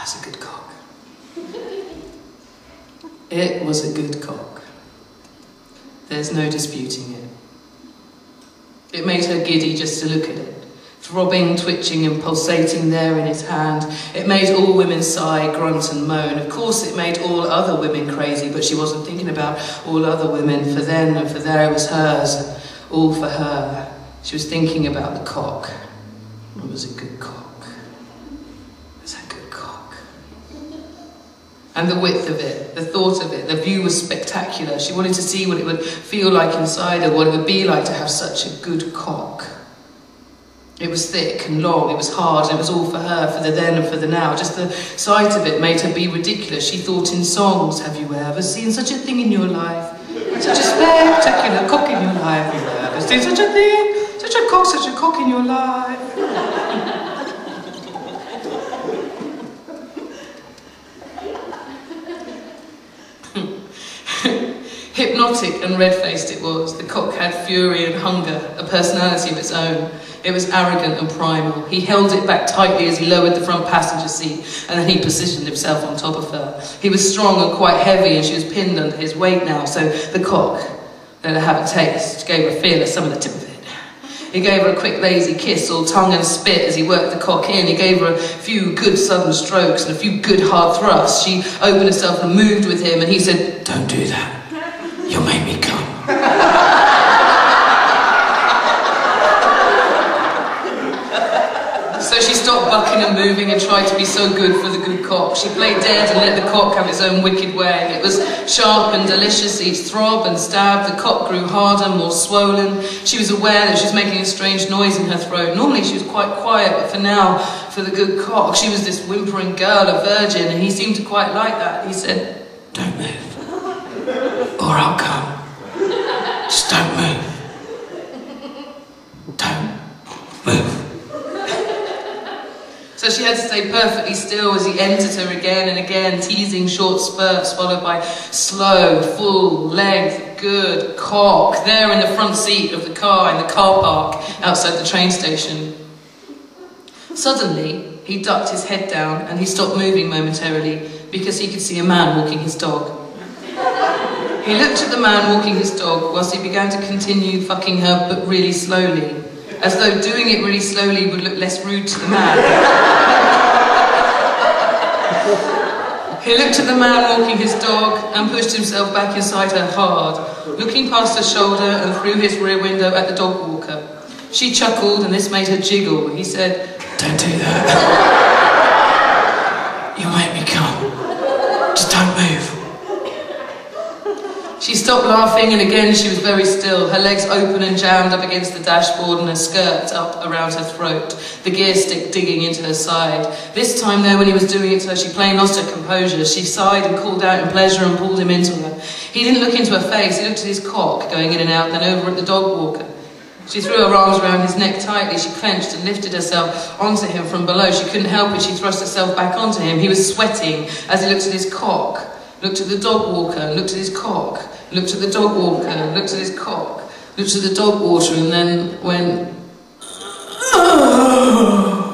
that's a good cock. It was a good cock. There's no disputing it. It made her giddy just to look at it, throbbing, twitching and pulsating there in his hand. It made all women sigh, grunt and moan. Of course it made all other women crazy, but she wasn't thinking about all other women, for then and for there it was hers, all for her. She was thinking about the cock. It was a good cock. It was a good cock. And the width of it, the thought of it, the view was spectacular. She wanted to see what it would feel like inside her, what it would be like to have such a good cock. It was thick and long, it was hard, and it was all for her, for the then and for the now. Just the sight of it made her be ridiculous. She thought in songs, have you ever seen such a thing in your life? Such a spectacular cock in your life. Have you ever seen such a thing? Such a cock in your life. Hypnotic and red-faced it was. The cock had fury and hunger, a personality of its own. It was arrogant and primal. He held it back tightly as he lowered the front passenger seat, and then he positioned himself on top of her. He was strong and quite heavy, and she was pinned under his weight now, so the cock let her have a taste, gave her fearless some of the tip of it. He gave her a quick lazy kiss, all tongue and spit, as he worked the cock in. He gave her a few good sudden strokes and a few good hard thrusts. She opened herself and moved with him, and he said, "Don't do that. You'll make me come." So she stopped bucking and moving and tried to be so good for the good cock. She played dead and let the cock have its own wicked way. It was sharp and delicious, each throb and stab. The cock grew harder, more swollen. She was aware that she was making a strange noise in her throat. Normally she was quite quiet, but for now, for the good cock, she was this whimpering girl, a virgin, and he seemed to quite like that. He said, "Don't move, or I'll come. Just don't move. Don't move." So she had to stay perfectly still as he entered her again and again, teasing short spurts followed by slow, full-length, good cock, there in the front seat of the car in the car park outside the train station. Suddenly, he ducked his head down and he stopped moving momentarily because he could see a man walking his dog. He looked at the man walking his dog whilst he began to continue fucking her, but really slowly, as though doing it really slowly would look less rude to the man. He looked at the man walking his dog and pushed himself back inside her hard, looking past her shoulder and through his rear window at the dog walker. She chuckled and this made her jiggle. He said, "Don't do that. You'll make me come. Just don't move." She stopped laughing and again she was very still, her legs open and jammed up against the dashboard and her skirt up around her throat, the gear stick digging into her side. This time though, when he was doing it to her, she plain lost her composure. She sighed and called out in pleasure and pulled him into her. He didn't look into her face, he looked at his cock going in and out, then over at the dog walker. She threw her arms around his neck tightly, she clenched and lifted herself onto him from below. She couldn't help it, she thrust herself back onto him. He was sweating as he looked at his cock, looked at the dog walker, looked at his cock, looked at the dog walker, looked at his cock, looked at the dog water, and then went, "Oh."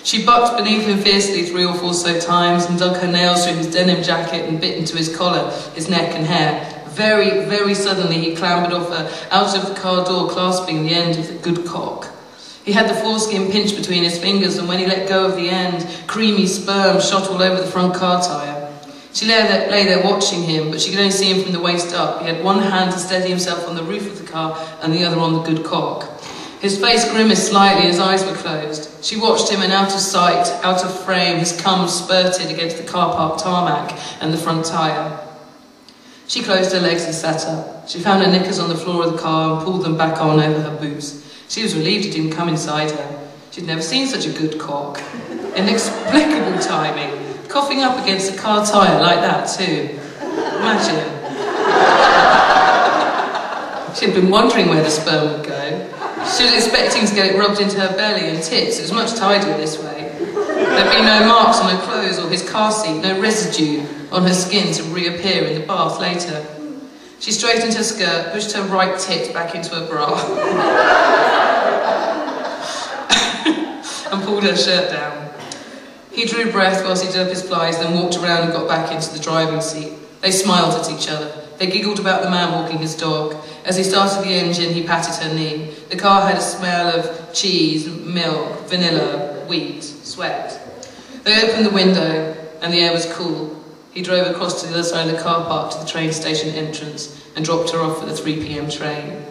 She bucked beneath him fiercely 3 or 4 so times and dug her nails through his denim jacket and bit into his collar, his neck and hair. Very, very suddenly he clambered off her, out of the car door, clasping the end of the good cock. He had the foreskin pinched between his fingers, and when he let go of the end, creamy sperm shot all over the front car tyre. She lay there watching him, but she could only see him from the waist up. He had one hand to steady himself on the roof of the car and the other on the good cock. His face grimaced slightly, his eyes were closed. She watched him, and out of sight, out of frame, his cum spurted against the car park tarmac and the front tyre. She closed her legs and sat up. She found her knickers on the floor of the car and pulled them back on over her boots. She was relieved he didn't come inside her. She'd never seen such a good cock. Inexplicable timing. Coughing up against a car tyre like that too. Imagine. She'd been wondering where the sperm would go. She was expecting to get it rubbed into her belly and tits. It was much tidier this way. There'd be no marks on her clothes or his car seat, no residue on her skin to reappear in the bath later. She straightened her skirt, pushed her right tit back into her bra. pulled her shirt down. He drew breath whilst he did up his flies, then walked around and got back into the driving seat. They smiled at each other. They giggled about the man walking his dog. As he started the engine, he patted her knee. The car had a smell of cheese, milk, vanilla, wheat, sweat. They opened the window, and the air was cool. He drove across to the other side of the car park to the train station entrance and dropped her off at the 3 p.m. train.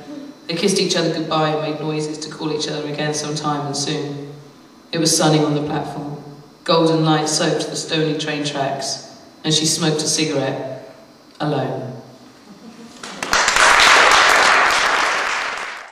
They kissed each other goodbye and made noises to call each other again sometime and soon. It was sunning on the platform. Golden light soaked the stony train tracks, and she smoked a cigarette, alone.